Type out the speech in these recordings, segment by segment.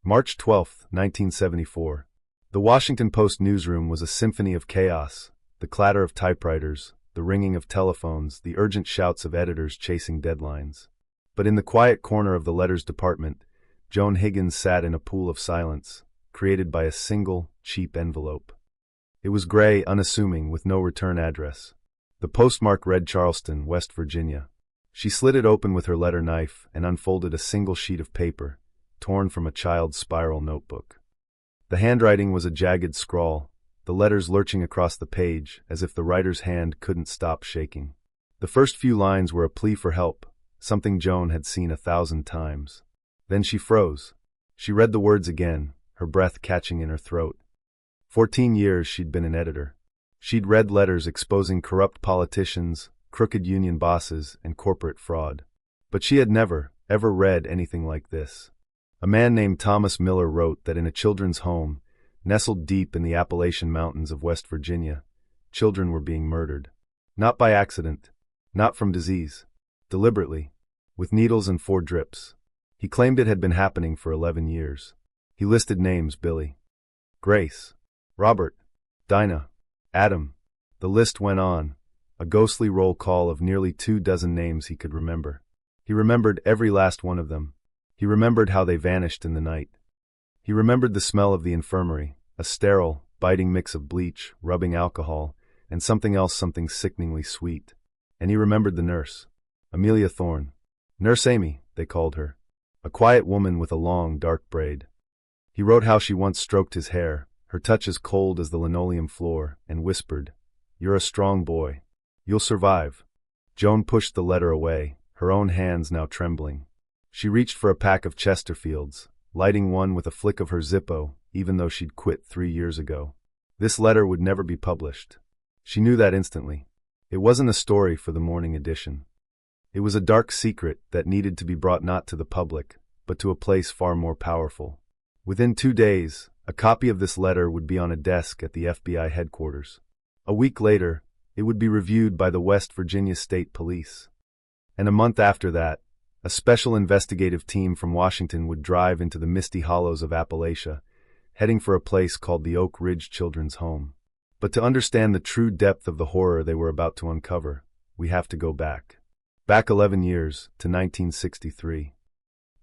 March 12, 1974. The Washington Post newsroom was a symphony of chaos, the clatter of typewriters, the ringing of telephones, the urgent shouts of editors chasing deadlines. But in the quiet corner of the letters department, Joan Higgins sat in a pool of silence, created by a single, cheap envelope. It was gray, unassuming, with no return address. The postmark read Charleston, West Virginia. She slid it open with her letter knife and unfolded a single sheet of paper, torn from a child's spiral notebook. The handwriting was a jagged scrawl, the letters lurching across the page as if the writer's hand couldn't stop shaking. The first few lines were a plea for help, something Joan had seen 1,000 times. Then she froze. She read the words again, her breath catching in her throat. 14 years she'd been an editor. She'd read letters exposing corrupt politicians, crooked union bosses, and corporate fraud. But she had never, ever read anything like this. A man named Thomas Miller wrote that in a children's home, nestled deep in the Appalachian Mountains of West Virginia, children were being murdered. Not by accident, not from disease, deliberately, with needles and 4 drips. He claimed it had been happening for 11 years. He listed names: Billy, Grace, Robert, Dinah, Adam. The list went on, a ghostly roll call of nearly 24 names he could remember. He remembered every last one of them. He remembered how they vanished in the night. He remembered the smell of the infirmary, a sterile, biting mix of bleach, rubbing alcohol, and something else, something sickeningly sweet. And he remembered the nurse, Amelia Thorne. Nurse Amy, they called her. A quiet woman with a long, dark braid. He wrote how she once stroked his hair, her touch as cold as the linoleum floor, and whispered, "You're a strong boy. You'll survive." Joan pushed the letter away, her own hands now trembling. She reached for a pack of Chesterfields, lighting one with a flick of her Zippo, even though she'd quit 3 years ago. This letter would never be published. She knew that instantly. It wasn't a story for the morning edition. It was a dark secret that needed to be brought not to the public, but to a place far more powerful. Within 2 days, a copy of this letter would be on a desk at the FBI headquarters. A week later, it would be reviewed by the West Virginia State Police. And a month after that, a special investigative team from Washington would drive into the misty hollows of Appalachia, heading for a place called the Oak Ridge Children's Home. But to understand the true depth of the horror they were about to uncover, we have to go back. Back 11 years, to 1963.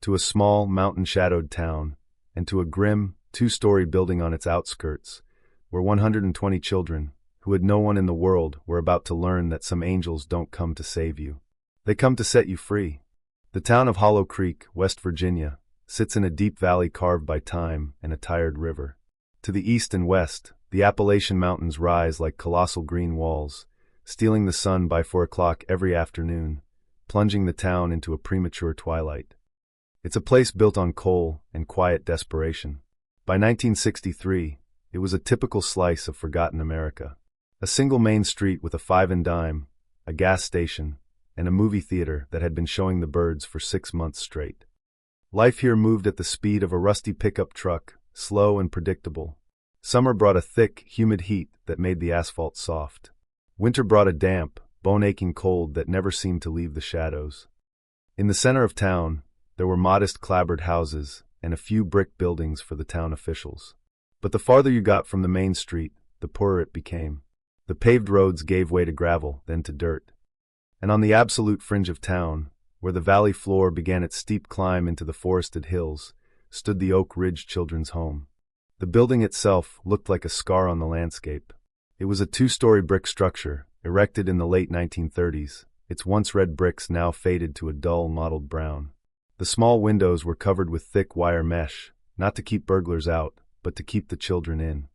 To a small, mountain-shadowed town, and to a grim, 2-story building on its outskirts, where 120 children, who had no one in the world, were about to learn that some angels don't come to save you. They come to set you free. The town of Hollow Creek, West Virginia, sits in a deep valley carved by time and a tired river. To the east and west, the Appalachian Mountains rise like colossal green walls, stealing the sun by 4 o'clock every afternoon, plunging the town into a premature twilight. It's a place built on coal and quiet desperation. By 1963, it was a typical slice of forgotten America. A single main street with a 5 and dime, a gas station, and a movie theater that had been showing The Birds for 6 months straight. Life here moved at the speed of a rusty pickup truck, slow and predictable. Summer brought a thick, humid heat that made the asphalt soft. Winter brought a damp, bone-aching cold that never seemed to leave the shadows. In the center of town, there were modest clapboard houses and a few brick buildings for the town officials. But the farther you got from the main street, the poorer it became. The paved roads gave way to gravel, then to dirt. And on the absolute fringe of town, where the valley floor began its steep climb into the forested hills, stood the Oak Ridge Children's Home. The building itself looked like a scar on the landscape. It was a 2-story brick structure, erected in the late 1930s, its once red bricks now faded to a dull mottled brown. The small windows were covered with thick wire mesh, not to keep burglars out, but to keep the children in.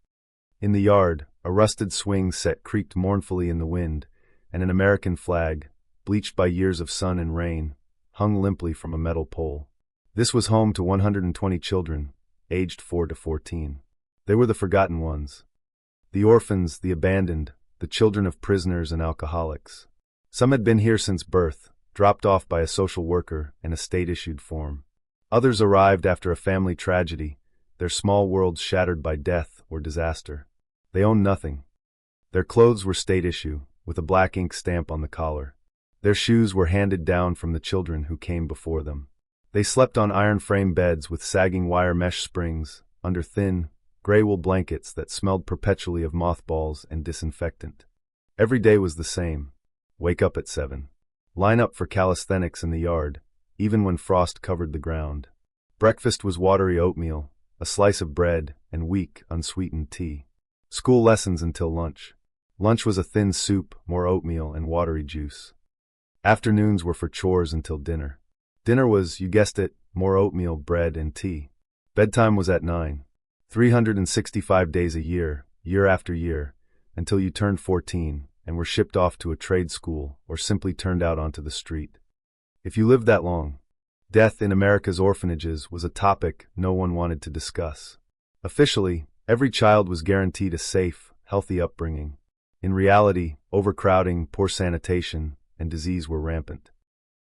In the yard, a rusted swing set creaked mournfully in the wind, and an American flag, bleached by years of sun and rain, hung limply from a metal pole. This was home to 120 children, aged 4 to 14. They were the forgotten ones. The orphans, the abandoned, the children of prisoners and alcoholics. Some had been here since birth, dropped off by a social worker and a state-issued form. Others arrived after a family tragedy, their small worlds shattered by death or disaster. They owned nothing. Their clothes were state issue, with a black ink stamp on the collar. Their shoes were handed down from the children who came before them. They slept on iron-frame beds with sagging wire mesh springs, under thin, gray wool blankets that smelled perpetually of mothballs and disinfectant. Every day was the same. Wake up at 7. Line up for calisthenics in the yard, even when frost covered the ground. Breakfast was watery oatmeal, a slice of bread, and weak, unsweetened tea. School lessons until lunch. Lunch was a thin soup, more oatmeal, and watery juice. Afternoons were for chores until dinner. Dinner was, you guessed it, more oatmeal, bread, and tea. Bedtime was at 9. 365 days a year, year after year, until you turned 14 and were shipped off to a trade school or simply turned out onto the street. If you lived that long, death in America's orphanages was a topic no one wanted to discuss. Officially, every child was guaranteed a safe, healthy upbringing. In reality, overcrowding, poor sanitation, and disease were rampant.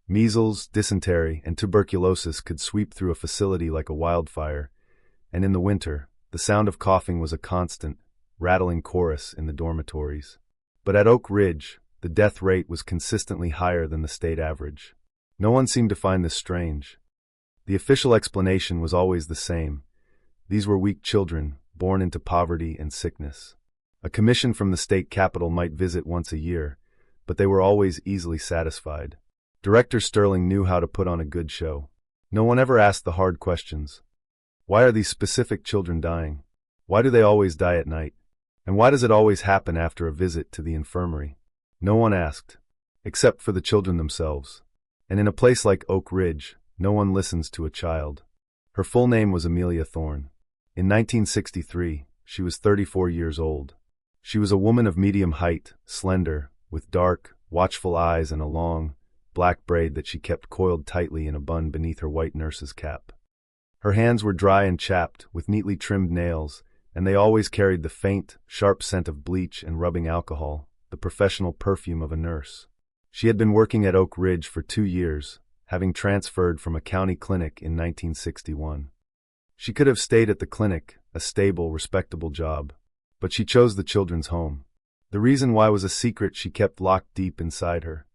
Measles, dysentery, and tuberculosis could sweep through a facility like a wildfire, and in the winter, the sound of coughing was a constant, rattling chorus in the dormitories. But at Oak Ridge, the death rate was consistently higher than the state average. No one seemed to find this strange. The official explanation was always the same. These were weak children, born into poverty and sickness. A commission from the state capitol might visit once a year, but they were always easily satisfied. Director Sterling knew how to put on a good show. No one ever asked the hard questions. Why are these specific children dying? Why do they always die at night? And why does it always happen after a visit to the infirmary? No one asked, except for the children themselves. And in a place like Oak Ridge, no one listens to a child. Her full name was Amelia Thorne. In 1963, she was 34 years old. She was a woman of medium height, slender, with dark, watchful eyes and a long, black braid that she kept coiled tightly in a bun beneath her white nurse's cap. Her hands were dry and chapped, with neatly trimmed nails, and they always carried the faint, sharp scent of bleach and rubbing alcohol, the professional perfume of a nurse. She had been working at Oak Ridge for 2 years, having transferred from a county clinic in 1961. She could have stayed at the clinic, a stable, respectable job, but she chose the children's home. The reason why was a secret she kept locked deep inside her.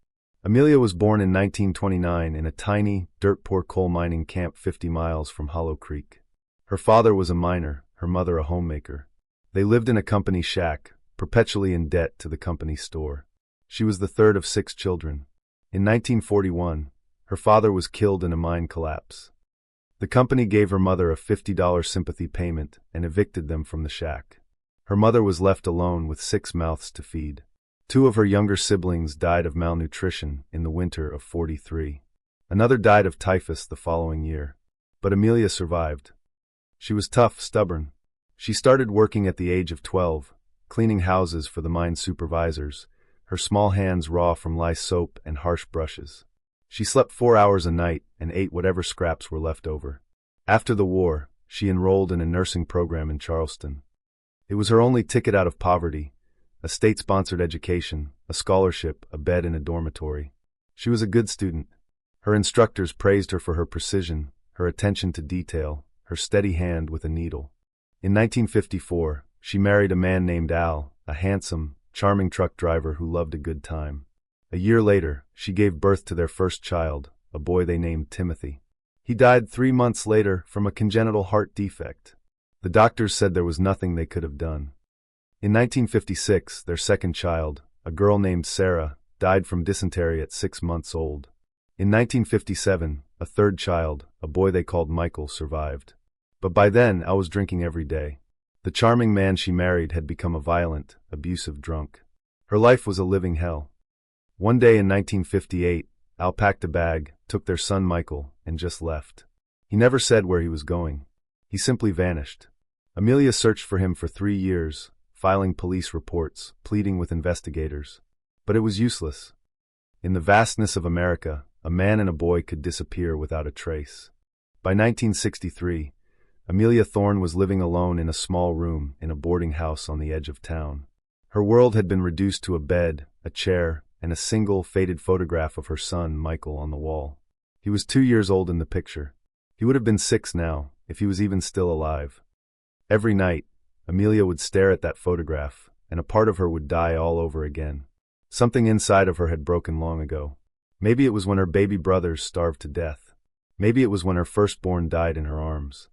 Amelia was born in 1929 in a tiny, dirt-poor coal mining camp 50 miles from Hollow Creek. Her father was a miner, her mother a homemaker. They lived in a company shack, perpetually in debt to the company store. She was the third of 6 children. In 1941, her father was killed in a mine collapse. The company gave her mother a $50 sympathy payment and evicted them from the shack. Her mother was left alone with 6 mouths to feed. 2 of her younger siblings died of malnutrition in the winter of '43. Another died of typhus the following year. But Amelia survived. She was tough, stubborn. She started working at the age of 12, cleaning houses for the mine supervisors, her small hands raw from lye soap and harsh brushes. She slept 4 hours a night and ate whatever scraps were left over. After the war, she enrolled in a nursing program in Charleston. It was her only ticket out of poverty, a state-sponsored education, a scholarship, a bed in a dormitory. She was a good student. Her instructors praised her for her precision, her attention to detail, her steady hand with a needle. In 1954, she married a man named Al, a handsome, charming truck driver who loved a good time. A year later, she gave birth to their first child, a boy they named Timothy. He died 3 months later from a congenital heart defect. The doctors said there was nothing they could have done. In 1956, their second child, a girl named Sarah, died from dysentery at 6 months old. In 1957, a third child, a boy they called Michael, survived. But by then, Al was drinking every day. The charming man she married had become a violent, abusive drunk. Her life was a living hell. One day in 1958, Al packed a bag, took their son Michael, and just left. He never said where he was going. He simply vanished. Amelia searched for him for 3 years, filing police reports, pleading with investigators. But it was useless. In the vastness of America, a man and a boy could disappear without a trace. By 1963, Amelia Thorne was living alone in a small room in a boarding house on the edge of town. Her world had been reduced to a bed, a chair, and a single, faded photograph of her son, Michael, on the wall. He was 2 years old in the picture. He would have been 6 now, if he was even still alive. Every night, Amelia would stare at that photograph, and a part of her would die all over again. Something inside of her had broken long ago. Maybe it was when her baby brothers starved to death. Maybe it was when her firstborn died in her arms.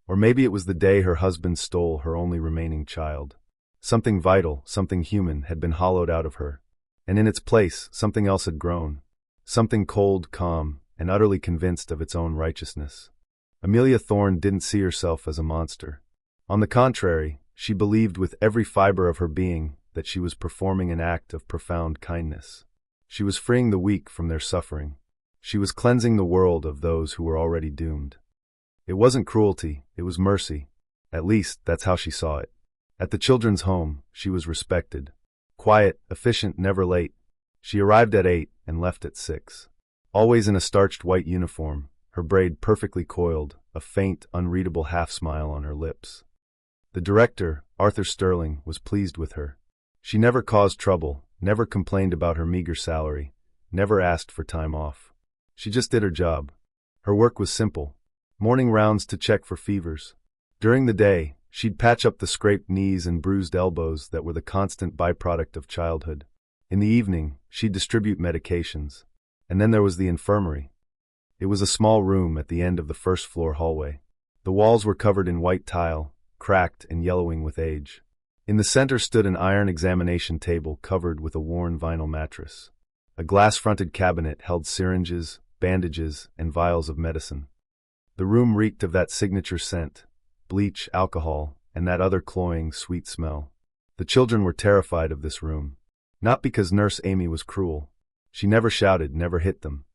Or maybe it was the day her husband stole her only remaining child. Something vital, something human, had been hollowed out of her. And in its place, something else had grown. Something cold, calm, and utterly convinced of its own righteousness. Amelia Thorne didn't see herself as a monster. On the contrary, she believed with every fiber of her being that she was performing an act of profound kindness. She was freeing the weak from their suffering. She was cleansing the world of those who were already doomed. It wasn't cruelty, it was mercy. At least, that's how she saw it. At the children's home, she was respected. Quiet, efficient, never late. She arrived at 8 and left at 6. Always in a starched white uniform, her braid perfectly coiled, a faint, unreadable half-smile on her lips. The director, Arthur Sterling, was pleased with her. She never caused trouble, never complained about her meager salary, never asked for time off. She just did her job. Her work was simple. Morning rounds to check for fevers. During the day, she'd patch up the scraped knees and bruised elbows that were the constant byproduct of childhood. In the evening, she'd distribute medications. And then there was the infirmary. It was a small room at the end of the first-floor hallway. The walls were covered in white tile, cracked and yellowing with age. In the center stood an iron examination table covered with a worn vinyl mattress. A glass-fronted cabinet held syringes, bandages, and vials of medicine. The room reeked of that signature scent, bleach, alcohol, and that other cloying, sweet smell. The children were terrified of this room. Not because Nurse Amy was cruel. She never shouted, never hit them.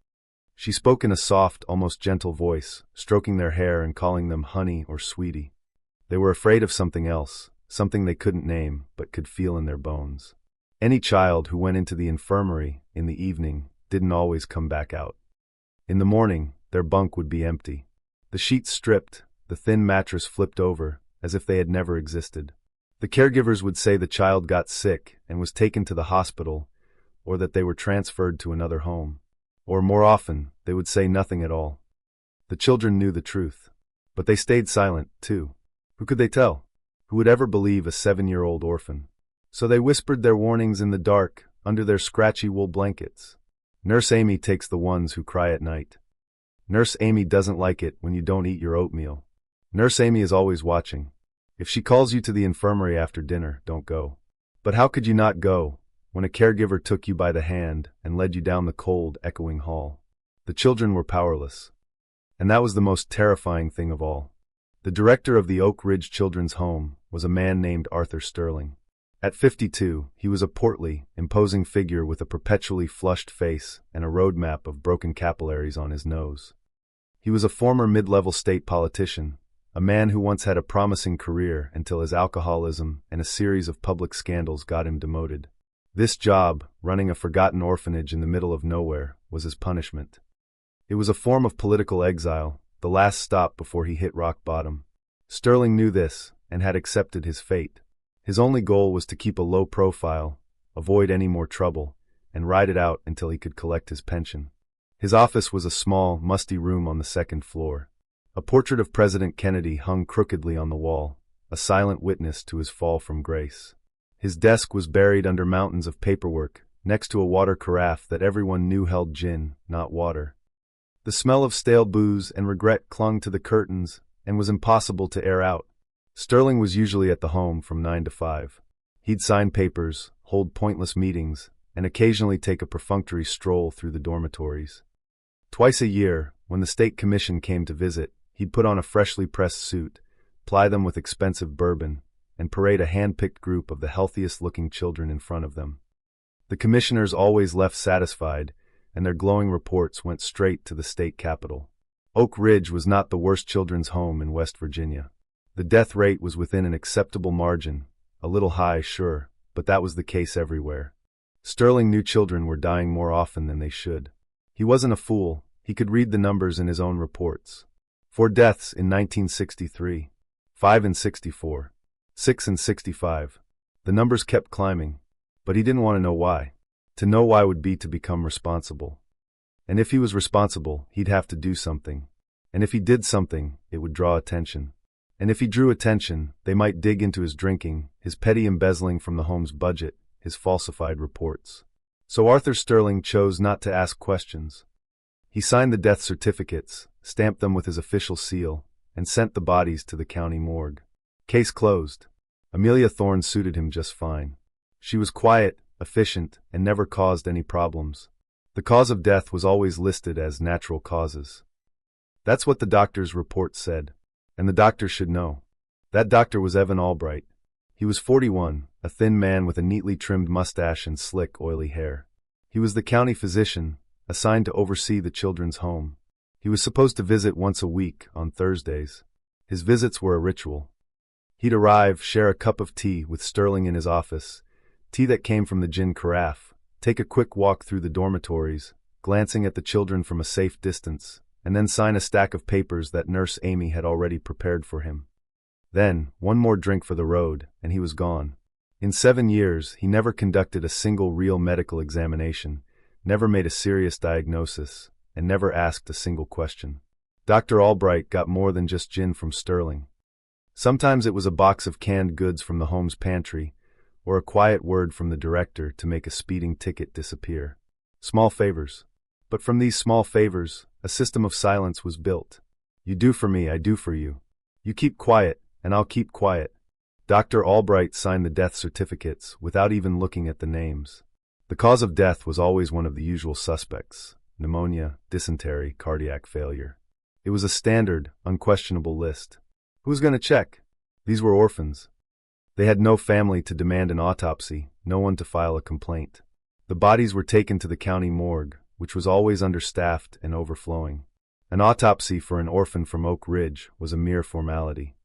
She spoke in a soft, almost gentle voice, stroking their hair and calling them honey or sweetie. They were afraid of something else, something they couldn't name, but could feel in their bones. Any child who went into the infirmary in the evening didn't always come back out. In the morning, their bunk would be empty. The sheets stripped, the thin mattress flipped over, as if they had never existed. The caregivers would say the child got sick and was taken to the hospital, or that they were transferred to another home. Or more often, they would say nothing at all. The children knew the truth. But they stayed silent, too. Who could they tell? Who would ever believe a 7-year-old orphan? So they whispered their warnings in the dark, under their scratchy wool blankets. Nurse Amy takes the ones who cry at night. Nurse Amy doesn't like it when you don't eat your oatmeal. Nurse Amy is always watching. If she calls you to the infirmary after dinner, don't go. But how could you not go when a caregiver took you by the hand and led you down the cold, echoing hall? The children were powerless. And that was the most terrifying thing of all. The director of the Oak Ridge Children's Home was a man named Arthur Sterling. At 52, he was a portly, imposing figure with a perpetually flushed face and a roadmap of broken capillaries on his nose. He was a former mid-level state politician, a man who once had a promising career until his alcoholism and a series of public scandals got him demoted. This job, running a forgotten orphanage in the middle of nowhere, was his punishment. It was a form of political exile, the last stop before he hit rock bottom. Sterling knew this and had accepted his fate. His only goal was to keep a low profile, avoid any more trouble, and ride it out until he could collect his pension. His office was a small, musty room on the second floor. A portrait of President Kennedy hung crookedly on the wall, a silent witness to his fall from grace. His desk was buried under mountains of paperwork, next to a water carafe that everyone knew held gin, not water. The smell of stale booze and regret clung to the curtains and was impossible to air out. Sterling was usually at the home from 9 to 5. He'd sign papers, hold pointless meetings, and occasionally take a perfunctory stroll through the dormitories. Twice a year, when the state commission came to visit, he'd put on a freshly pressed suit, ply them with expensive bourbon, and parade a hand-picked group of the healthiest-looking children in front of them. The commissioners always left satisfied, and their glowing reports went straight to the state capitol. Oak Ridge was not the worst children's home in West Virginia. The death rate was within an acceptable margin, a little high, sure, but that was the case everywhere. Sterling knew children were dying more often than they should. He wasn't a fool. He could read the numbers in his own reports. 4 deaths in 1963, 5 in 64, 6 in 65. The numbers kept climbing, but he didn't want to know why. To know why would be to become responsible. And if he was responsible, he'd have to do something. And if he did something, it would draw attention. And if he drew attention, they might dig into his drinking, his petty embezzling from the home's budget, his falsified reports. So Arthur Sterling chose not to ask questions. He signed the death certificates, stamped them with his official seal, and sent the bodies to the county morgue. Case closed. Amelia Thorne suited him just fine. She was quiet, efficient, and never caused any problems. The cause of death was always listed as natural causes. That's what the doctor's report said. And the doctor should know. That doctor was Evan Albright. He was 41, a thin man with a neatly trimmed mustache and slick, oily hair. He was the county physician, assigned to oversee the children's home. He was supposed to visit once a week, on Thursdays. His visits were a ritual. He'd arrive, share a cup of tea with Sterling in his office, tea that came from the gin carafe, take a quick walk through the dormitories, glancing at the children from a safe distance, and then sign a stack of papers that Nurse Amy had already prepared for him. Then, one more drink for the road, and he was gone. In 7 years, he never conducted a single real medical examination, never made a serious diagnosis, and never asked a single question. Dr. Albright got more than just gin from Sterling. Sometimes it was a box of canned goods from the home's pantry, or a quiet word from the director to make a speeding ticket disappear. Small favors. But from these small favors, a system of silence was built. You do for me, I do for you. You keep quiet, and I'll keep quiet. Dr. Albright signed the death certificates without even looking at the names. The cause of death was always one of the usual suspects: pneumonia, dysentery, cardiac failure. It was a standard, unquestionable list. Who was going to check? These were orphans. They had no family to demand an autopsy, no one to file a complaint. The bodies were taken to the county morgue, which was always understaffed and overflowing. An autopsy for an orphan from Oak Ridge was a mere formality.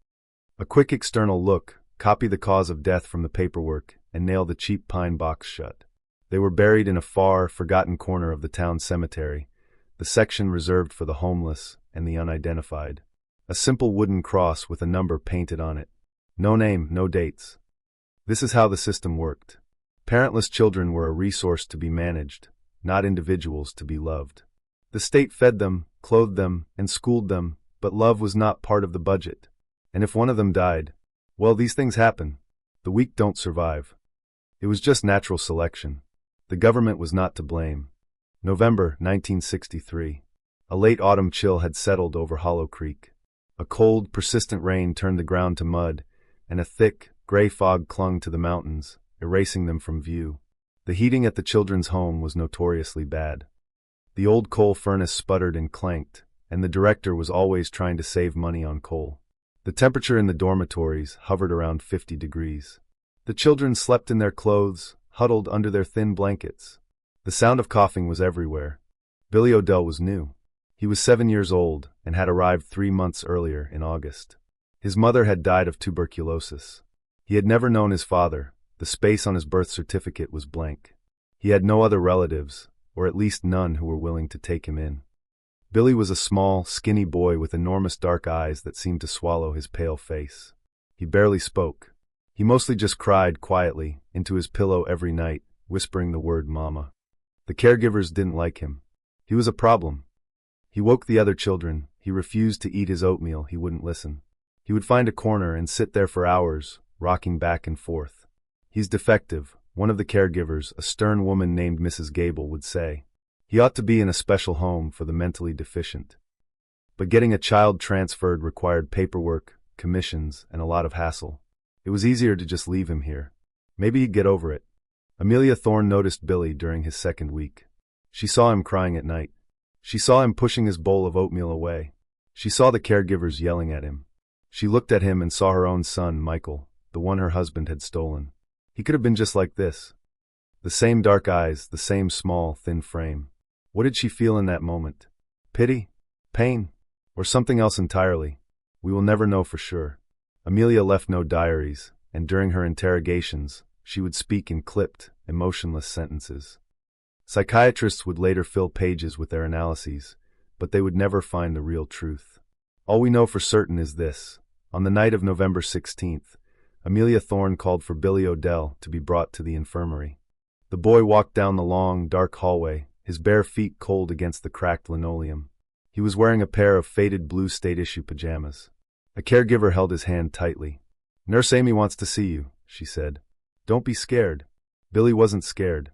A quick external look, copy the cause of death from the paperwork, and nail the cheap pine box shut. They were buried in a far, forgotten corner of the town cemetery, the section reserved for the homeless and the unidentified. A simple wooden cross with a number painted on it. No name, no dates. This is how the system worked. Parentless children were a resource to be managed, not individuals to be loved. The state fed them, clothed them, and schooled them, but love was not part of the budget. And if one of them died, well, these things happen. The weak don't survive. It was just natural selection. The government was not to blame. November 1963. A late autumn chill had settled over Hollow Creek. A cold, persistent rain turned the ground to mud, and a thick, gray fog clung to the mountains, erasing them from view. The heating at the children's home was notoriously bad. The old coal furnace sputtered and clanked, and the director was always trying to save money on coal. The temperature in the dormitories hovered around 50 degrees. The children slept in their clothes, huddled under their thin blankets. The sound of coughing was everywhere. Billy Odell was new. He was 7 years old and had arrived 3 months earlier in August. His mother had died of tuberculosis. He had never known his father. The space on his birth certificate was blank. He had no other relatives, or at least none who were willing to take him in. Billy was a small, skinny boy with enormous dark eyes that seemed to swallow his pale face. He barely spoke. He mostly just cried quietly into his pillow every night, whispering the word mama. The caregivers didn't like him. He was a problem. He woke the other children. He refused to eat his oatmeal. He wouldn't listen. He would find a corner and sit there for hours, rocking back and forth. He's defective, one of the caregivers, a stern woman named Mrs. Gable, would say. He ought to be in a special home for the mentally deficient. But getting a child transferred required paperwork, commissions, and a lot of hassle. It was easier to just leave him here. Maybe he'd get over it. Amelia Thorne noticed Billy during his second week. She saw him crying at night. She saw him pushing his bowl of oatmeal away. She saw the caregivers yelling at him. She looked at him and saw her own son, Michael, the one her husband had stolen. He could have been just like this. The same dark eyes, the same small, thin frame. What did she feel in that moment? Pity? Pain? Or something else entirely? We will never know for sure. Amelia left no diaries, and during her interrogations, she would speak in clipped, emotionless sentences. Psychiatrists would later fill pages with their analyses, but they would never find the real truth. All we know for certain is this. On the night of November 16th, Amelia Thorne called for Billy Odell to be brought to the infirmary. The boy walked down the long, dark hallway, his bare feet cold against the cracked linoleum. He was wearing a pair of faded blue state-issue pajamas. A caregiver held his hand tightly. "Nurse Amy wants to see you," she said. "Don't be scared." Billy wasn't scared.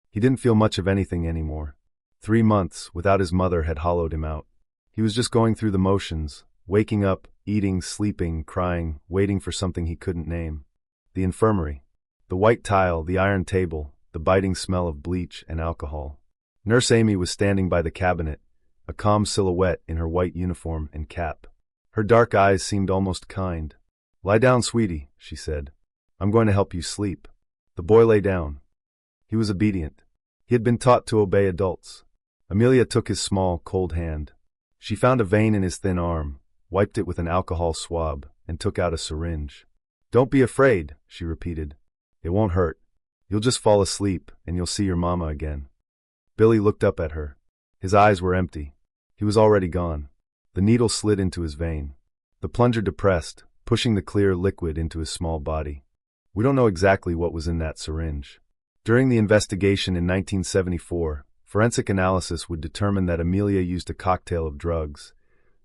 He didn't feel much of anything anymore. 3 months without his mother had hollowed him out. He was just going through the motions, waking up, eating, sleeping, crying, waiting for something he couldn't name. The infirmary. The white tile, the iron table, the biting smell of bleach and alcohol. Nurse Amy was standing by the cabinet, a calm silhouette in her white uniform and cap. Her dark eyes seemed almost kind. "Lie down, sweetie," she said. "I'm going to help you sleep." The boy lay down. He was obedient. He had been taught to obey adults. Amelia took his small, cold hand. She found a vein in his thin arm, wiped it with an alcohol swab, and took out a syringe. "Don't be afraid," she repeated. "It won't hurt. You'll just fall asleep, and you'll see your mama again." Billy looked up at her. His eyes were empty. He was already gone. The needle slid into his vein. The plunger depressed, pushing the clear liquid into his small body. We don't know exactly what was in that syringe. During the investigation in 1974, forensic analysis would determine that Amelia used a cocktail of drugs,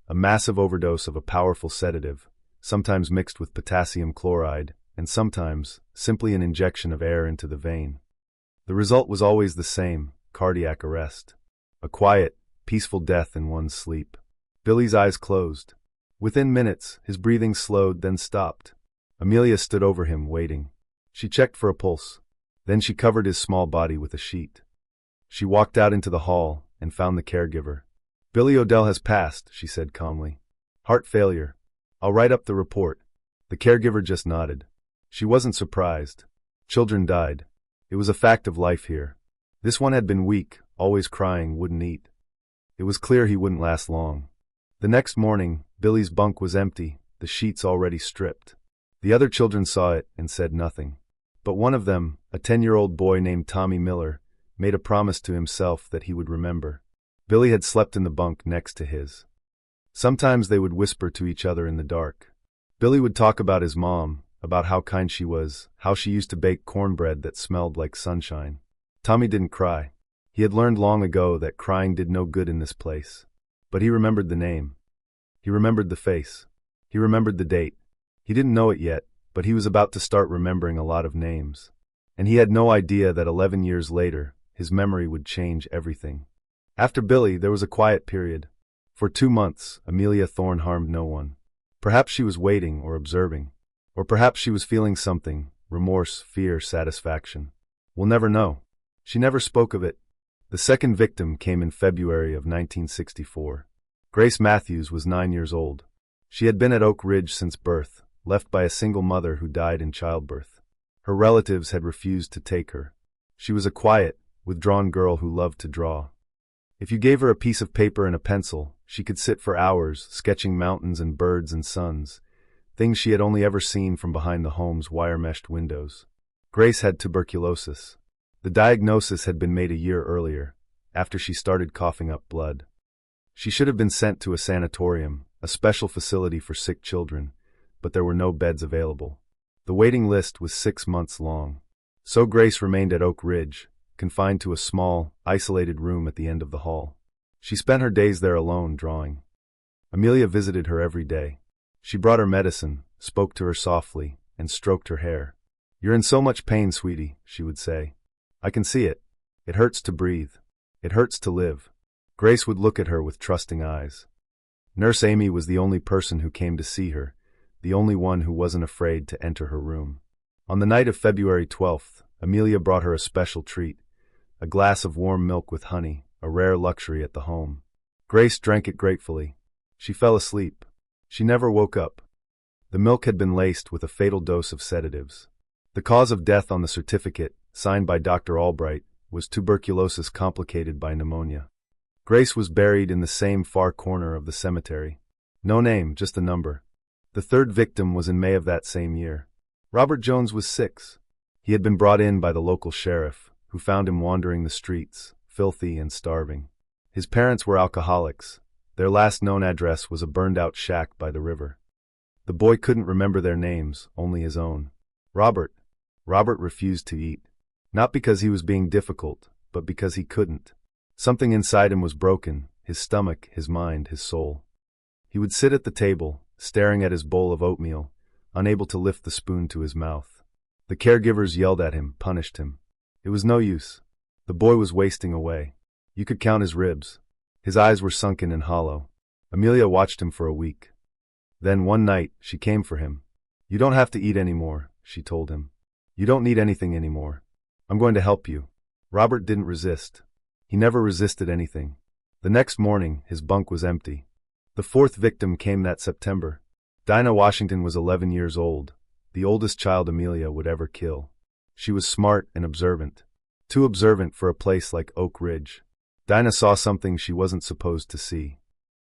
a massive overdose of a powerful sedative, sometimes mixed with potassium chloride, and sometimes simply an injection of air into the vein. The result was always the same: cardiac arrest. A quiet, peaceful death in one's sleep. Billy's eyes closed. Within minutes, his breathing slowed, then stopped. Amelia stood over him, waiting. She checked for a pulse. Then she covered his small body with a sheet. She walked out into the hall and found the caregiver. "Billy Odell has passed," she said calmly. "Heart failure. I'll write up the report." The caregiver just nodded. She wasn't surprised. Children died. It was a fact of life here. This one had been weak, always crying, wouldn't eat. It was clear he wouldn't last long. The next morning, Billy's bunk was empty, the sheets already stripped. The other children saw it and said nothing. But one of them, a 10-year-old boy named Tommy Miller, made a promise to himself that he would remember. Billy had slept in the bunk next to his. Sometimes they would whisper to each other in the dark. Billy would talk about his mom, about how kind she was, how she used to bake cornbread that smelled like sunshine. Tommy didn't cry. He had learned long ago that crying did no good in this place. But he remembered the name. He remembered the face. He remembered the date. He didn't know it yet, but he was about to start remembering a lot of names. And he had no idea that 11 years later, his memory would change everything. After Billy, there was a quiet period. For 2 months, Amelia Thorne harmed no one. Perhaps she was waiting or observing. Or perhaps she was feeling something: remorse, fear, satisfaction. We'll never know. She never spoke of it. The second victim came in February of 1964. Grace Matthews was 9 years old. She had been at Oak Ridge since birth, left by a single mother who died in childbirth. Her relatives had refused to take her. She was a quiet, withdrawn girl who loved to draw. If you gave her a piece of paper and a pencil, she could sit for hours, sketching mountains and birds and suns, things she had only ever seen from behind the home's wire-meshed windows. Grace had tuberculosis. The diagnosis had been made a year earlier, after she started coughing up blood. She should have been sent to a sanatorium, a special facility for sick children, but there were no beds available. The waiting list was 6 months long. So Grace remained at Oak Ridge, confined to a small, isolated room at the end of the hall. She spent her days there alone, drawing. Amelia visited her every day. She brought her medicine, spoke to her softly, and stroked her hair. "You're in so much pain, sweetie," she would say. "I can see it. It hurts to breathe. It hurts to live." Grace would look at her with trusting eyes. Nurse Amy was the only person who came to see her, the only one who wasn't afraid to enter her room. On the night of February 12th, Amelia brought her a special treat: a glass of warm milk with honey, a rare luxury at the home. Grace drank it gratefully. She fell asleep. She never woke up. The milk had been laced with a fatal dose of sedatives. The cause of death on the certificate, signed by Dr. Albright, was tuberculosis complicated by pneumonia. Grace was buried in the same far corner of the cemetery. No name, just a number. The third victim was in May of that same year. Robert Jones was 6. He had been brought in by the local sheriff, who found him wandering the streets, filthy and starving. His parents were alcoholics. Their last known address was a burned-out shack by the river. The boy couldn't remember their names, only his own. Robert refused to eat. Not because he was being difficult, but because he couldn't. Something inside him was broken: his stomach, his mind, his soul. He would sit at the table, staring at his bowl of oatmeal, unable to lift the spoon to his mouth. The caregivers yelled at him, punished him. It was no use. The boy was wasting away. You could count his ribs. His eyes were sunken and hollow. Amelia watched him for a week. Then one night, she came for him. "You don't have to eat anymore," she told him. "You don't need anything anymore. I'm going to help you." Robert didn't resist. He never resisted anything. The next morning, his bunk was empty. The fourth victim came that September. Dinah Washington was 11 years old, the oldest child Amelia would ever kill. She was smart and observant. Too observant for a place like Oak Ridge. Dinah saw something she wasn't supposed to see.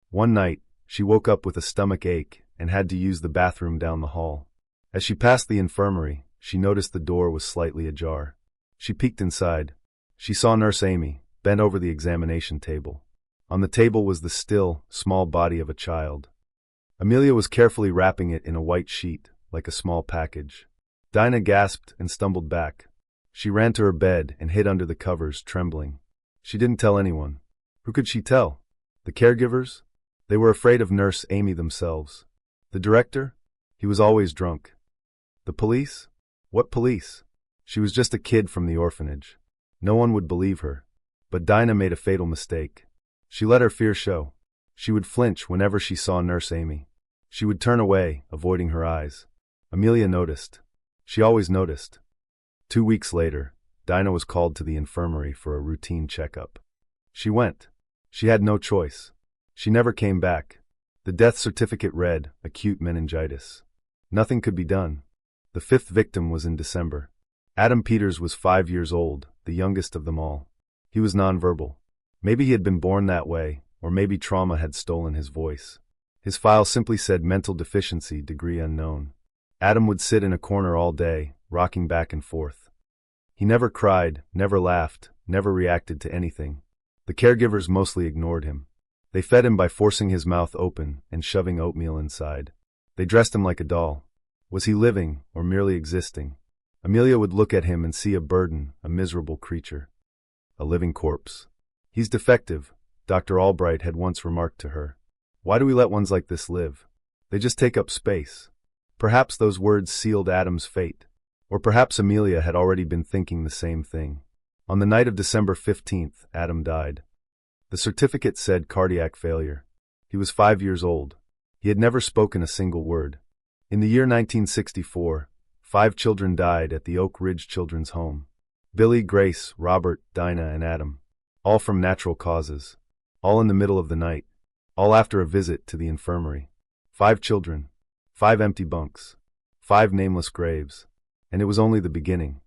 One night, she woke up with a stomach ache and had to use the bathroom down the hall. As she passed the infirmary, she noticed the door was slightly ajar. She peeked inside. She saw Nurse Amy, bent over the examination table. On the table was the still, small body of a child. Amelia was carefully wrapping it in a white sheet, like a small package. Dinah gasped and stumbled back. She ran to her bed and hid under the covers, trembling. She didn't tell anyone. Who could she tell? The caregivers? They were afraid of Nurse Amy themselves. The director? He was always drunk. The police? What police? She was just a kid from the orphanage. No one would believe her. But Dinah made a fatal mistake. She let her fear show. She would flinch whenever she saw Nurse Amy. She would turn away, avoiding her eyes. Amelia noticed. She always noticed. 2 weeks later, Dinah was called to the infirmary for a routine checkup. She went. She had no choice. She never came back. The death certificate read, acute meningitis. Nothing could be done. The fifth victim was in December. Adam Peters was 5 years old, the youngest of them all. He was nonverbal. Maybe he had been born that way, or maybe trauma had stolen his voice. His file simply said mental deficiency, degree unknown. Adam would sit in a corner all day, rocking back and forth. He never cried, never laughed, never reacted to anything. The caregivers mostly ignored him. They fed him by forcing his mouth open and shoving oatmeal inside. They dressed him like a doll. Was he living, or merely existing? Amelia would look at him and see a burden, a miserable creature. A living corpse. "He's defective," Dr. Albright had once remarked to her. "Why do we let ones like this live? They just take up space." Perhaps those words sealed Adam's fate. Or perhaps Amelia had already been thinking the same thing. On the night of December 15th, Adam died. The certificate said cardiac failure. He was 5 years old. He had never spoken a single word. In the year 1964, 5 children died at the Oak Ridge Children's Home. Billy, Grace, Robert, Dinah, and Adam. All from natural causes. All in the middle of the night. All after a visit to the infirmary. 5 children. 5 empty bunks. 5 nameless graves. And it was only the beginning.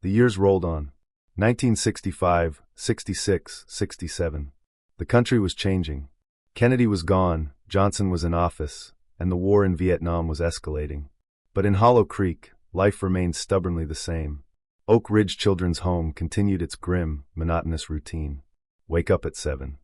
The years rolled on. 1965, 66, 67. The country was changing. Kennedy was gone, Johnson was in office, and the war in Vietnam was escalating. But in Hollow Creek, life remained stubbornly the same. Oak Ridge Children's Home continued its grim, monotonous routine. Wake up at 7.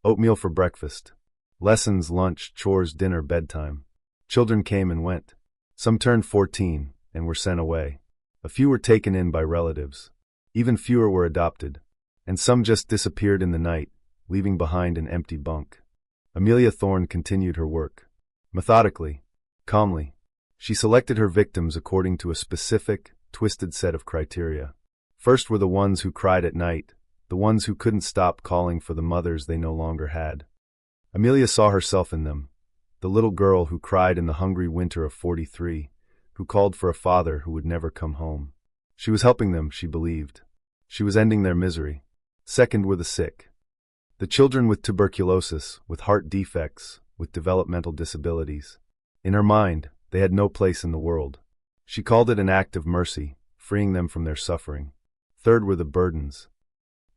Oatmeal for breakfast. Lessons, lunch, chores, dinner, bedtime. Children came and went. Some turned 14 and were sent away. A few were taken in by relatives. Even fewer were adopted. And some just disappeared in the night, leaving behind an empty bunk. Amelia Thorne continued her work. Methodically, calmly. She selected her victims according to a specific, twisted set of criteria. First were the ones who cried at night, the ones who couldn't stop calling for the mothers they no longer had. Amelia saw herself in them, the little girl who cried in the hungry winter of 43, who called for a father who would never come home. She was helping them, she believed. She was ending their misery. Second were the sick. The children with tuberculosis, with heart defects, with developmental disabilities. In her mind, they had no place in the world. She called it an act of mercy, freeing them from their suffering. Third were the burdens.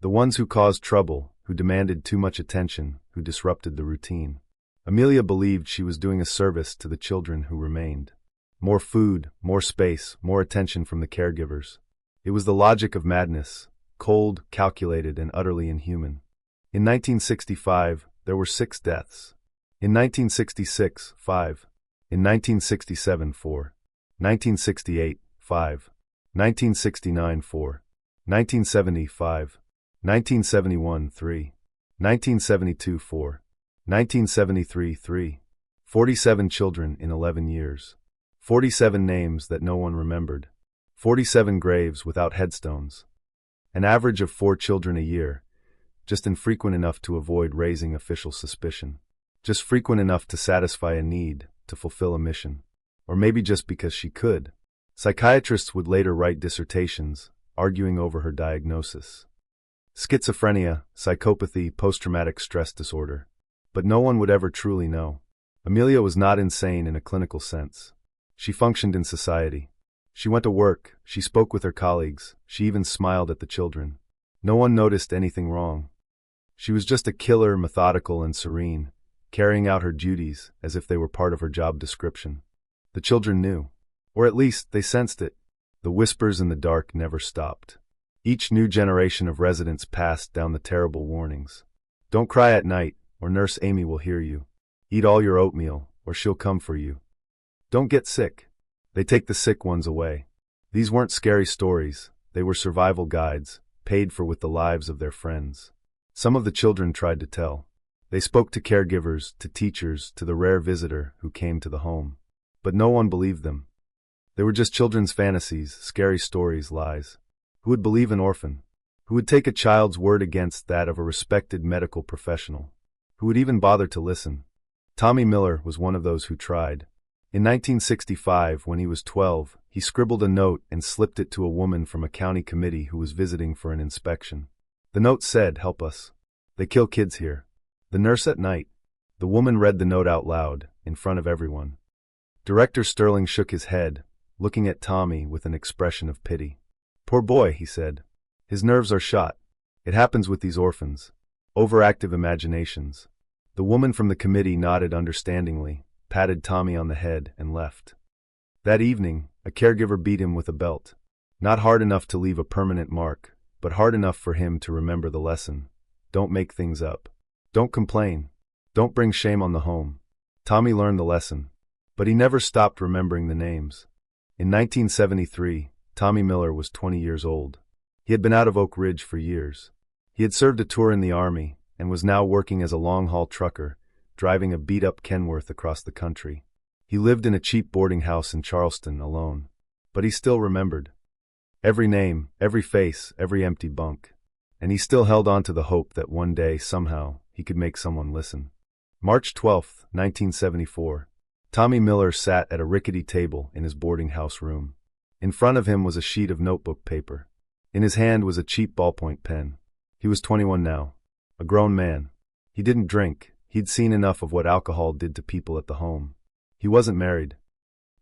The ones who caused trouble, who demanded too much attention, who disrupted the routine. Amelia believed she was doing a service to the children who remained. More food, more space, more attention from the caregivers. It was the logic of madness, cold, calculated, and utterly inhuman. In 1965, there were 6 deaths. In 1966, 5. In 1967, 4. 1968, 5. 1969, 4. 1970, 5. 1971, 3. 1972, 4. 1973, 3. 47 children in 11 years. 47 names that no one remembered. 47 graves without headstones. An average of 4 children a year, just infrequent enough to avoid raising official suspicion. just frequent enough to satisfy a need, to fulfill a mission. Or maybe just because she could. Psychiatrists would later write dissertations, arguing over her diagnosis. Schizophrenia, psychopathy, post-traumatic stress disorder. But no one would ever truly know. Amelia was not insane in a clinical sense. She functioned in society. She went to work, she spoke with her colleagues, she even smiled at the children. No one noticed anything wrong. She was just a killer, methodical and serene, carrying out her duties as if they were part of her job description. The children knew. Or at least, they sensed it. The whispers in the dark never stopped. Each new generation of residents passed down the terrible warnings. Don't cry at night, or Nurse Amy will hear you. Eat all your oatmeal, or she'll come for you. Don't get sick. They take the sick ones away. These weren't scary stories, they were survival guides, paid for with the lives of their friends. Some of the children tried to tell. They spoke to caregivers, to teachers, to the rare visitor who came to the home. But no one believed them. They were just children's fantasies, scary stories, lies. Who would believe an orphan? Who would take a child's word against that of a respected medical professional? Who would even bother to listen? Tommy Miller was one of those who tried. In 1965, when he was 12, he scribbled a note and slipped it to a woman from a county committee who was visiting for an inspection. The note said, "Help us. They kill kids here. The nurse at night." The woman read the note out loud, in front of everyone. Director Sterling shook his head, looking at Tommy with an expression of pity. "Poor boy," he said. "His nerves are shot. It happens with these orphans. Overactive imaginations." The woman from the committee nodded understandingly, patted Tommy on the head, and left. That evening, a caregiver beat him with a belt. Not hard enough to leave a permanent mark, but hard enough for him to remember the lesson. Don't make things up. Don't complain. Don't bring shame on the home. Tommy learned the lesson. But he never stopped remembering the names. In 1973, Tommy Miller was 20 years old. He had been out of Oak Ridge for years. He had served a tour in the Army, and was now working as a long-haul trucker, driving a beat-up Kenworth across the country. He lived in a cheap boarding house in Charleston alone. But he still remembered. Every name, every face, every empty bunk. And he still held on to the hope that one day, somehow, he could make someone listen. March 12, 1974. Tommy Miller sat at a rickety table in his boarding house room. In front of him was a sheet of notebook paper. In his hand was a cheap ballpoint pen. He was 21 now. A grown man. He didn't drink. He'd seen enough of what alcohol did to people at the home. He wasn't married.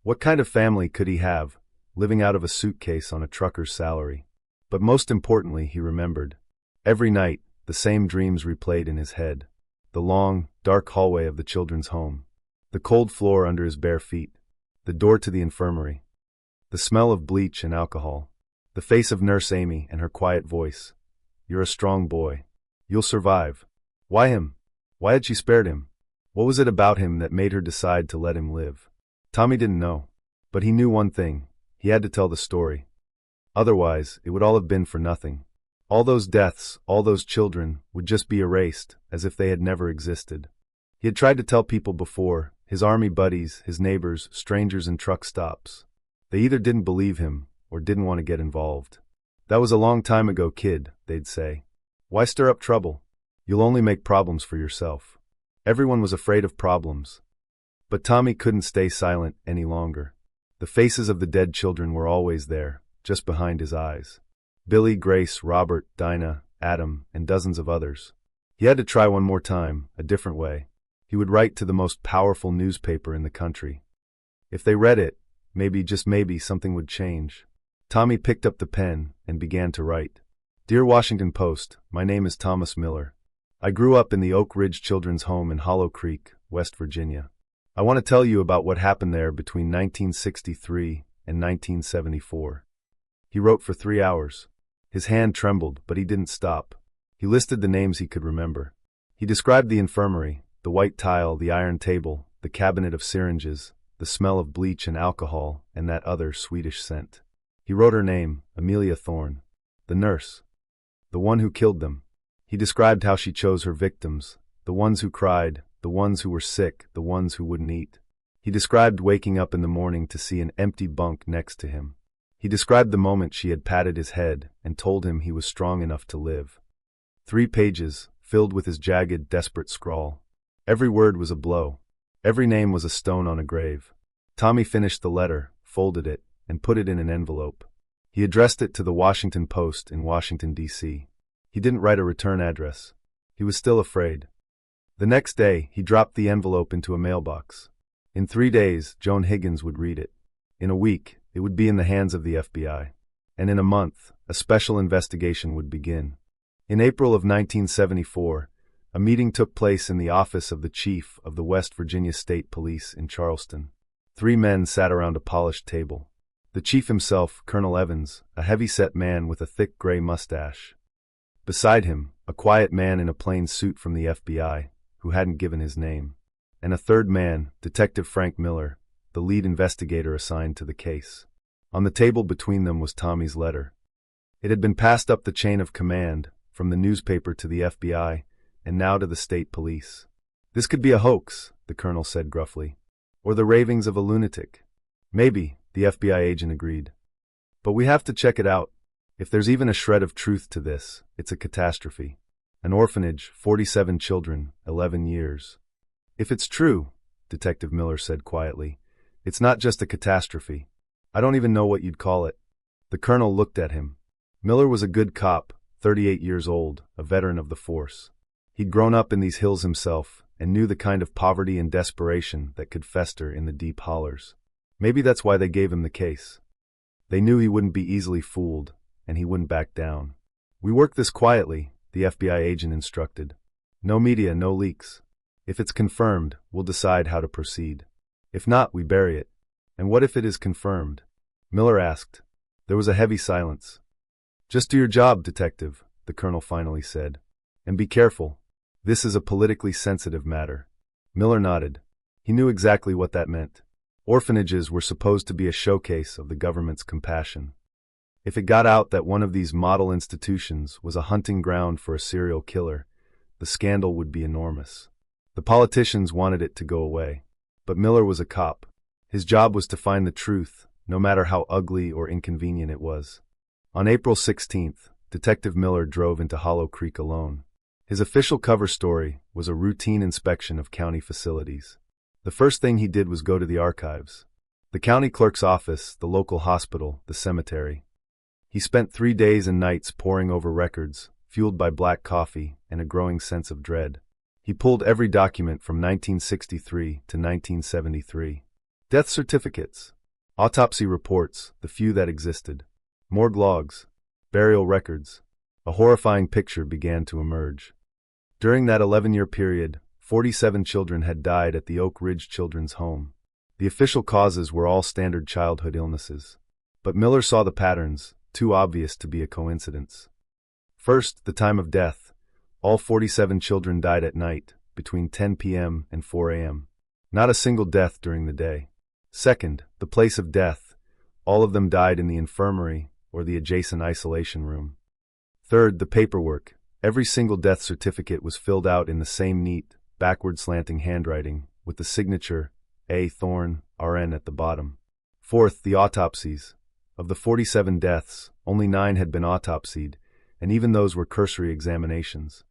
What kind of family could he have, living out of a suitcase on a trucker's salary? But most importantly, he remembered. Every night, the same dreams replayed in his head. The long, dark hallway of the children's home. The cold floor under his bare feet. The door to the infirmary. The smell of bleach and alcohol. The face of Nurse Amy and her quiet voice. "You're a strong boy. You'll survive." Why him? Why had she spared him? What was it about him that made her decide to let him live? Tommy didn't know. But he knew one thing. He had to tell the story. Otherwise, it would all have been for nothing. All those deaths, all those children, would just be erased, as if they had never existed. He had tried to tell people before, his army buddies, his neighbors, strangers in truck stops. They either didn't believe him, or didn't want to get involved. "That was a long time ago, kid," they'd say. "Why stir up trouble? You'll only make problems for yourself." Everyone was afraid of problems. But Tommy couldn't stay silent any longer. The faces of the dead children were always there, just behind his eyes. Billy, Grace, Robert, Dinah, Adam, and dozens of others. He had to try one more time, a different way. He would write to the most powerful newspaper in the country. If they read it, maybe, just maybe, something would change. Tommy picked up the pen and began to write. "Dear Washington Post, my name is Thomas Miller. I grew up in the Oak Ridge Children's Home in Hollow Creek, West Virginia. I want to tell you about what happened there between 1963 and 1974. He wrote for 3 hours. His hand trembled, but he didn't stop. He listed the names he could remember. He described the infirmary, the white tile, the iron table, the cabinet of syringes, the smell of bleach and alcohol, and that other Swedish scent. He wrote her name, Amelia Thorne, the nurse, the one who killed them. He described how she chose her victims, the ones who cried, the ones who were sick, the ones who wouldn't eat. He described waking up in the morning to see an empty bunk next to him. He described the moment she had patted his head and told him he was strong enough to live. 3 pages, filled with his jagged, desperate scrawl. Every word was a blow. Every name was a stone on a grave. Tommy finished the letter, folded it, and put it in an envelope. He addressed it to the Washington Post in Washington, D.C. He didn't write a return address. He was still afraid. The next day, he dropped the envelope into a mailbox. In 3 days, Joan Higgins would read it. In a week, it would be in the hands of the FBI. And in a month, a special investigation would begin. In April of 1974, a meeting took place in the office of the chief of the West Virginia State Police in Charleston. 3 men sat around a polished table. The chief himself, Colonel Evans, a heavy-set man with a thick gray mustache. Beside him, a quiet man in a plain suit from the FBI, who hadn't given his name. And a third man, Detective Frank Miller, the lead investigator assigned to the case. On the table between them was Tommy's letter. It had been passed up the chain of command, from the newspaper to the FBI, and now to the state police. "This could be a hoax," the colonel said gruffly. "Or the ravings of a lunatic." "Maybe," the FBI agent agreed. "But we have to check it out. If there's even a shred of truth to this, it's a catastrophe. An orphanage, 47 children, 11 years. If it's true," Detective Miller said quietly, "it's not just a catastrophe. I don't even know what you'd call it." The colonel looked at him. Miller was a good cop, 38 years old, a veteran of the force. He'd grown up in these hills himself, and knew the kind of poverty and desperation that could fester in the deep hollers. Maybe that's why they gave him the case. They knew he wouldn't be easily fooled, and he wouldn't back down. "We work this quietly," the FBI agent instructed. "No media, no leaks. If it's confirmed, we'll decide how to proceed. If not, we bury it." "And what if it is confirmed?" Miller asked. There was a heavy silence. "Just do your job, detective," the colonel finally said. "And be careful. This is a politically sensitive matter." Miller nodded. He knew exactly what that meant. Orphanages were supposed to be a showcase of the government's compassion. If it got out that one of these model institutions was a hunting ground for a serial killer, the scandal would be enormous. The politicians wanted it to go away. But Miller was a cop. His job was to find the truth, no matter how ugly or inconvenient it was. On April 16th, Detective Miller drove into Hollow Creek alone. His official cover story was a routine inspection of county facilities. The first thing he did was go to the archives. The county clerk's office, the local hospital, the cemetery. He spent 3 days and nights poring over records, fueled by black coffee and a growing sense of dread. He pulled every document from 1963 to 1973. Death certificates, autopsy reports, the few that existed, morgue logs, burial records. A horrifying picture began to emerge. During that 11-year period, 47 children had died at the Oak Ridge Children's Home. The official causes were all standard childhood illnesses. But Miller saw the patterns, too obvious to be a coincidence. First, the time of death. All 47 children died at night, between 10 p.m. and 4 a.m. Not a single death during the day. Second, the place of death. All of them died in the infirmary or the adjacent isolation room. Third, the paperwork. Every single death certificate was filled out in the same neat, backward slanting handwriting, with the signature A. Thorne, RN at the bottom. Fourth, the autopsies. Of the 47 deaths, only 9 had been autopsied, and even those were cursory examinations.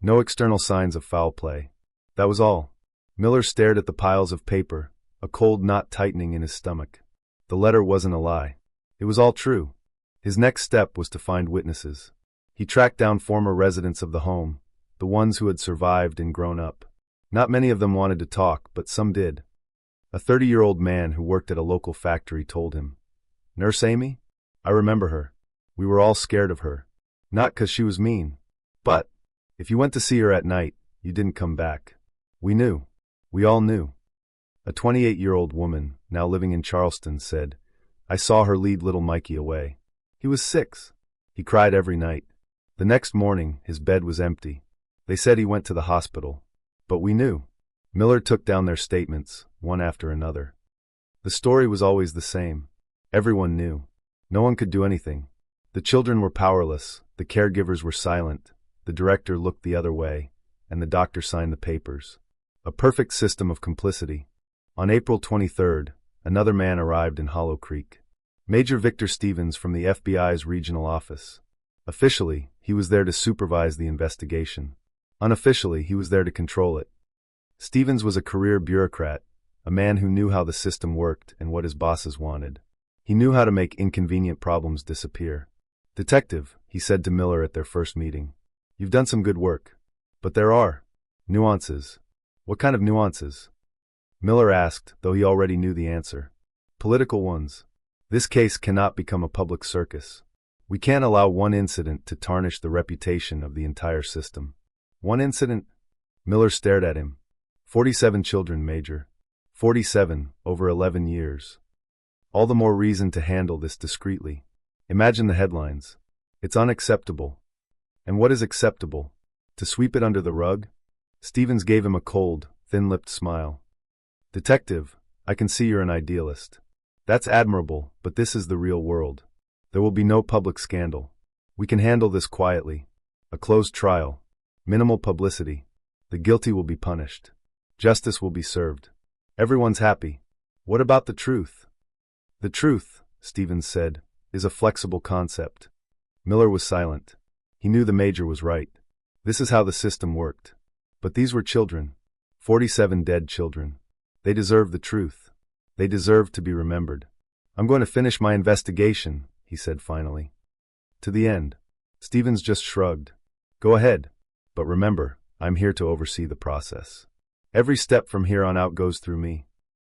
No external signs of foul play. That was all. Miller stared at the piles of paper, a cold knot tightening in his stomach. The letter wasn't a lie. It was all true. His next step was to find witnesses. He tracked down former residents of the home, the ones who had survived and grown up. Not many of them wanted to talk, but some did. A 30-year-old man who worked at a local factory told him, "Nurse Amy? I remember her. We were all scared of her. Not 'cause she was mean. But, if you went to see her at night, you didn't come back. We knew. We all knew." A 28-year-old woman, now living in Charleston, said, "I saw her lead little Mikey away. He was 6. He cried every night. The next morning, his bed was empty. They said he went to the hospital. But we knew." Miller took down their statements, one after another. The story was always the same. Everyone knew. No one could do anything. The children were powerless, the caregivers were silent, the director looked the other way, and the doctor signed the papers. A perfect system of complicity. On April 23rd, another man arrived in Hollow Creek. Major Victor Stevens from the FBI's regional office. Officially, he was there to supervise the investigation. Unofficially, he was there to control it. Stevens was a career bureaucrat, a man who knew how the system worked and what his bosses wanted. He knew how to make inconvenient problems disappear. "Detective," he said to Miller at their first meeting, "you've done some good work. But there are nuances." "What kind of nuances?" Miller asked, though he already knew the answer. "Political ones. This case cannot become a public circus. We can't allow one incident to tarnish the reputation of the entire system." "One incident?" Miller stared at him. 47 children, Major. 47, over 11 years. All the more reason to handle this discreetly. Imagine the headlines. "It's unacceptable." And what is acceptable? To sweep it under the rug? Stevens gave him a cold, thin-lipped smile. "Detective, I can see you're an idealist. That's admirable, but this is the real world. There will be no public scandal. We can handle this quietly. A closed trial. Minimal publicity. The guilty will be punished. Justice will be served. Everyone's happy. What about the truth?" "The truth," Stevens said, "is a flexible concept." Miller was silent. He knew the Major was right. This is how the system worked. But these were children. 47 dead children. They deserve the truth. They deserve to be remembered. "I'm going to finish my investigation," he said finally. "To the end." Stevens just shrugged. "Go ahead. But remember, I'm here to oversee the process. Every step from here on out goes through me."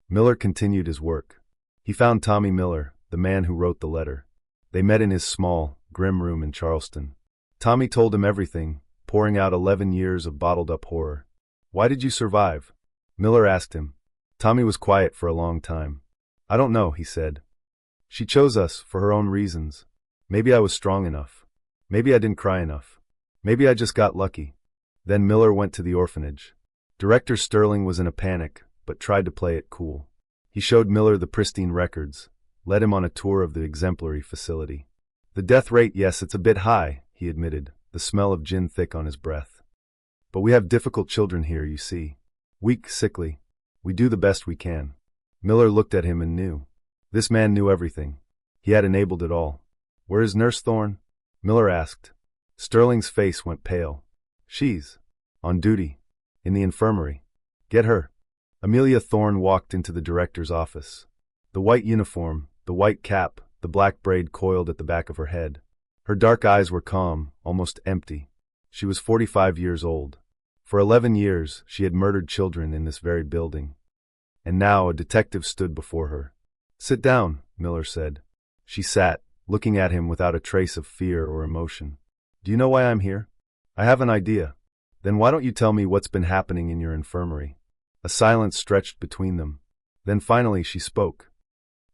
Miller continued his work. He found Tommy Miller, the man who wrote the letter. They met in his small, grim room in Charleston. Tommy told him everything, pouring out 11 years of bottled-up horror. "Why did you survive?" Miller asked him. Tommy was quiet for a long time. "I don't know," he said. "She chose us for her own reasons. Maybe I was strong enough. Maybe I didn't cry enough. Maybe I just got lucky." Then Miller went to the orphanage. Director Sterling was in a panic, but tried to play it cool. He showed Miller the pristine records, led him on a tour of the exemplary facility. "The death rate, yes, it's a bit high," he admitted, the smell of gin thick on his breath. "But we have difficult children here, you see. Weak, sickly. We do the best we can." Miller looked at him and knew. This man knew everything. He had enabled it all. "Where is Nurse Thorne?" Miller asked. Sterling's face went pale. "She's on duty. In the infirmary. Get her." Amelia Thorne walked into the director's office. The white uniform, the white cap, the black braid coiled at the back of her head. Her dark eyes were calm, almost empty. She was 45 years old. For 11 years, she had murdered children in this very building. And now a detective stood before her. "Sit down," Miller said. She sat, looking at him without a trace of fear or emotion. "Do you know why I'm here?" "I have an idea." "Then why don't you tell me what's been happening in your infirmary?" A silence stretched between them. Then finally she spoke.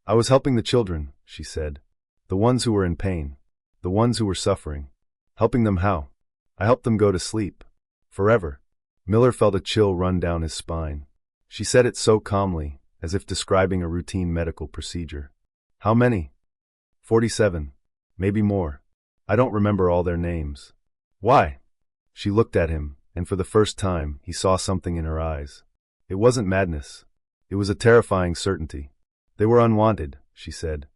"I was helping the children," she said. "The ones who were in pain. The ones who were suffering." "Helping them how?" "I helped them go to sleep. Forever." Miller felt a chill run down his spine. She said it so calmly, as if describing a routine medical procedure. "How many?" 47. Maybe more. I don't remember all their names." "Why?" She looked at him, and for the first time, he saw something in her eyes. It wasn't madness. It was a terrifying certainty. "They were unwanted," she said.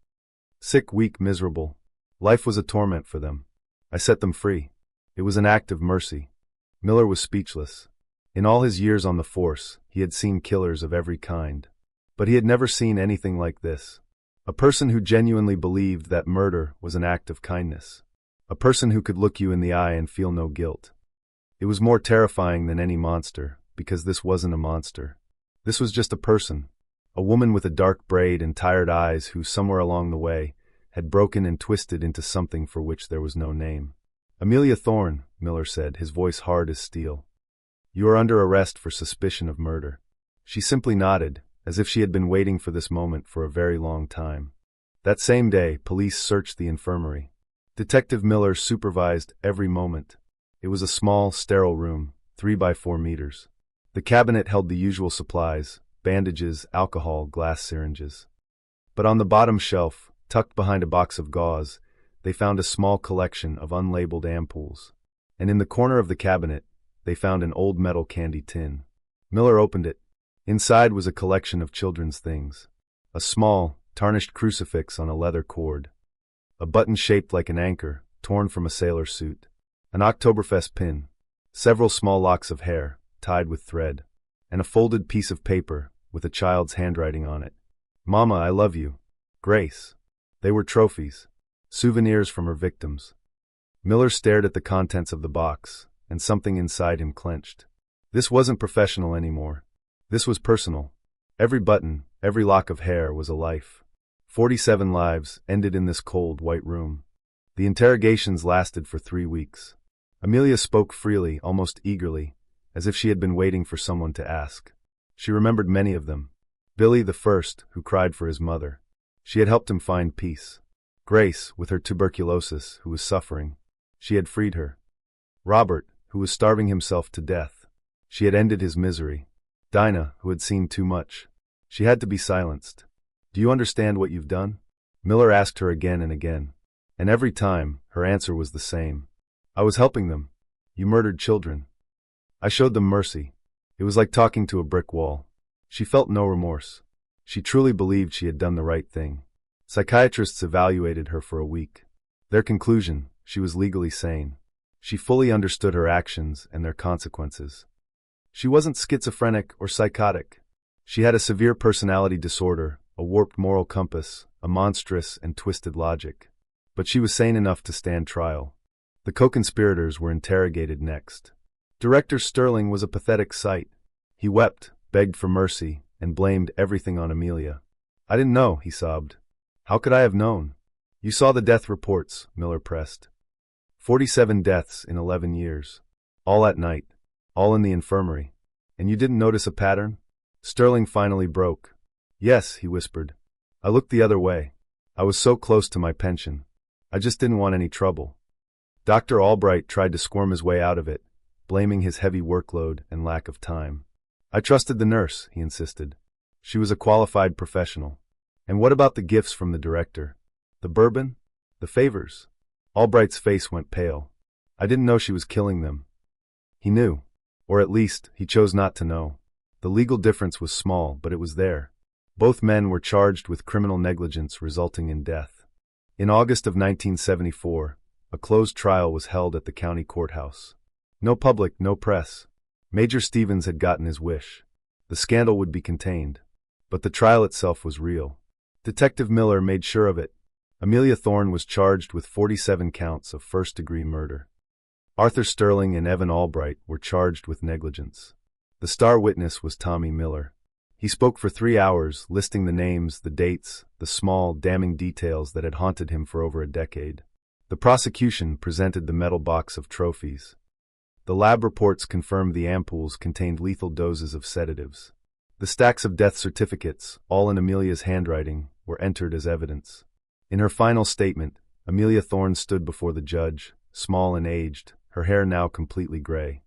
"Sick, weak, miserable. Life was a torment for them. I set them free. It was an act of mercy." Miller was speechless. In all his years on the force, he had seen killers of every kind. But he had never seen anything like this. A person who genuinely believed that murder was an act of kindness. A person who could look you in the eye and feel no guilt. It was more terrifying than any monster, because this wasn't a monster. This was just a person. A woman with a dark braid and tired eyes who, somewhere along the way, had broken and twisted into something for which there was no name. "Amelia Thorne," Miller said, his voice hard as steel. "You are under arrest for suspicion of murder." She simply nodded, as if she had been waiting for this moment for a very long time. That same day, police searched the infirmary. Detective Miller supervised every moment. It was a small, sterile room, 3 by 4 meters. The cabinet held the usual supplies, bandages, alcohol, glass syringes. But on the bottom shelf, tucked behind a box of gauze, they found a small collection of unlabeled ampoules. And in the corner of the cabinet, they found an old metal candy tin. Miller opened it. Inside was a collection of children's things. A small, tarnished crucifix on a leather cord. A button shaped like an anchor, torn from a sailor suit. An Oktoberfest pin. Several small locks of hair, tied with thread. and a folded piece of paper with a child's handwriting on it. "Mama, I love you. Grace." They were trophies, souvenirs from her victims. Miller stared at the contents of the box, and something inside him clenched. This wasn't professional anymore. This was personal. Every button, every lock of hair was a life. 47 lives ended in this cold, white room. The interrogations lasted for 3 weeks. Amelia spoke freely, almost eagerly, as if she had been waiting for someone to ask. She remembered many of them. Billy, the first, who cried for his mother. She had helped him find peace. Grace, with her tuberculosis, who was suffering. She had freed her. Robert, who was starving himself to death. She had ended his misery. Dinah, who had seen too much. She had to be silenced. "Do you understand what you've done?" Miller asked her again and again. And every time, her answer was the same. "I was helping them. You murdered children. I showed them mercy." It was like talking to a brick wall. She felt no remorse. She truly believed she had done the right thing. Psychiatrists evaluated her for a week. Their conclusion: she was legally sane. She fully understood her actions and their consequences. She wasn't schizophrenic or psychotic. She had a severe personality disorder, a warped moral compass, a monstrous and twisted logic. But she was sane enough to stand trial. The co-conspirators were interrogated next. Director Sterling was a pathetic sight. He wept, begged for mercy, and blamed everything on Amelia. "I didn't know," he sobbed. "How could I have known?" "You saw the death reports," Miller pressed. 47 deaths in 11 years. All at night. All in the infirmary. "And you didn't notice a pattern?" Sterling finally broke. "Yes," he whispered. "I looked the other way. I was so close to my pension. I just didn't want any trouble." Dr. Albright tried to squirm his way out of it, blaming his heavy workload and lack of time. "I trusted the nurse," he insisted. "She was a qualified professional." "And what about the gifts from the director? The bourbon? The favors?" Albright's face went pale. "I didn't know she was killing them." He knew. Or at least, he chose not to know. The legal difference was small, but it was there. Both men were charged with criminal negligence resulting in death. In August of 1974, a closed trial was held at the county courthouse. No public, no press. Major Stevens had gotten his wish. The scandal would be contained. But the trial itself was real. Detective Miller made sure of it. Amelia Thorne was charged with 47 counts of first-degree murder. Arthur Sterling and Evan Albright were charged with negligence. The star witness was Tommy Miller. He spoke for 3 hours, listing the names, the dates, the small, damning details that had haunted him for over a decade. The prosecution presented the metal box of trophies. The lab reports confirmed the ampoules contained lethal doses of sedatives. The stacks of death certificates, all in Amelia's handwriting, were entered as evidence. In her final statement, Amelia Thorne stood before the judge, small and aged, her hair now completely gray.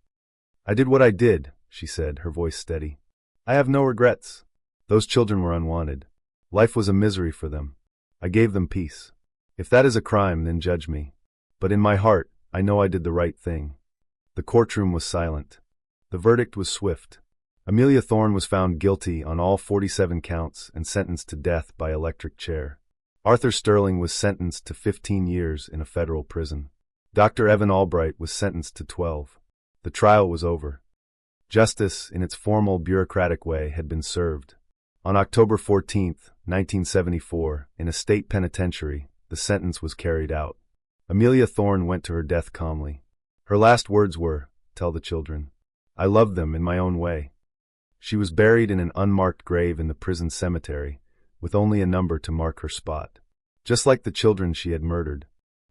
"I did what I did," she said, her voice steady. "I have no regrets. Those children were unwanted. Life was a misery for them. I gave them peace. If that is a crime, then judge me. But in my heart, I know I did the right thing." The courtroom was silent. The verdict was swift. Amelia Thorne was found guilty on all 47 counts and sentenced to death by electric chair. Arthur Sterling was sentenced to 15 years in a federal prison. Dr. Evan Albright was sentenced to 12. The trial was over. Justice, in its formal bureaucratic way, had been served. On October 14, 1974, in a state penitentiary, the sentence was carried out. Amelia Thorne went to her death calmly. Her last words were, "Tell the children. I loved them in my own way." She was buried in an unmarked grave in the prison cemetery, with only a number to mark her spot. Just like the children she had murdered.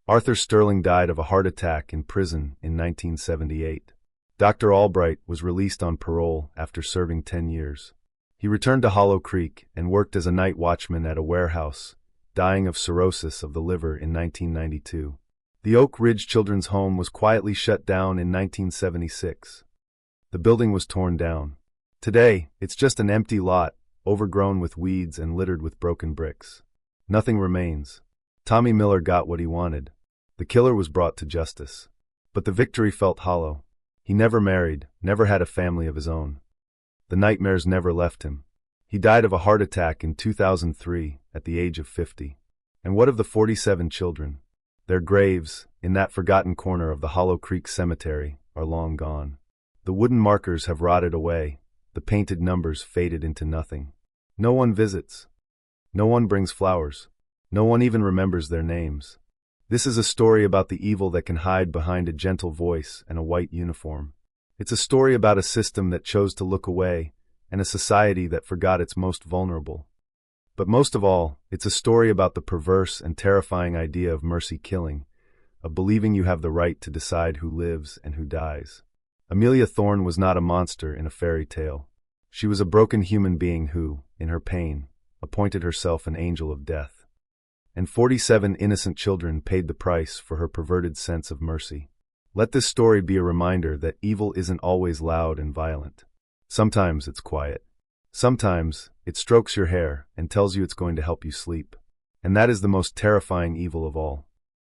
Arthur Sterling died of a heart attack in prison in 1978. Dr. Albright was released on parole after serving 10 years. He returned to Hollow Creek and worked as a night watchman at a warehouse, dying of cirrhosis of the liver in 1992. The Oak Ridge Children's Home was quietly shut down in 1976. The building was torn down. Today, it's just an empty lot, overgrown with weeds and littered with broken bricks. Nothing remains. Tommy Miller got what he wanted. The killer was brought to justice. But the victory felt hollow. He never married, never had a family of his own. The nightmares never left him. He died of a heart attack in 2003 at the age of 50. And what of the 47 children? Their graves, in that forgotten corner of the Hollow Creek Cemetery, are long gone. The wooden markers have rotted away, the painted numbers faded into nothing. No one visits. No one brings flowers. No one even remembers their names. This is a story about the evil that can hide behind a gentle voice and a white uniform. It's a story about a system that chose to look away and a society that forgot its most vulnerable. But most of all, it's a story about the perverse and terrifying idea of mercy killing, of believing you have the right to decide who lives and who dies. Amelia Thorne was not a monster in a fairy tale. She was a broken human being who, in her pain, appointed herself an angel of death. And 47 innocent children paid the price for her perverted sense of mercy. Let this story be a reminder that evil isn't always loud and violent. Sometimes it's quiet. Sometimes it strokes your hair and tells you it's going to help you sleep. And that is the most terrifying evil of all.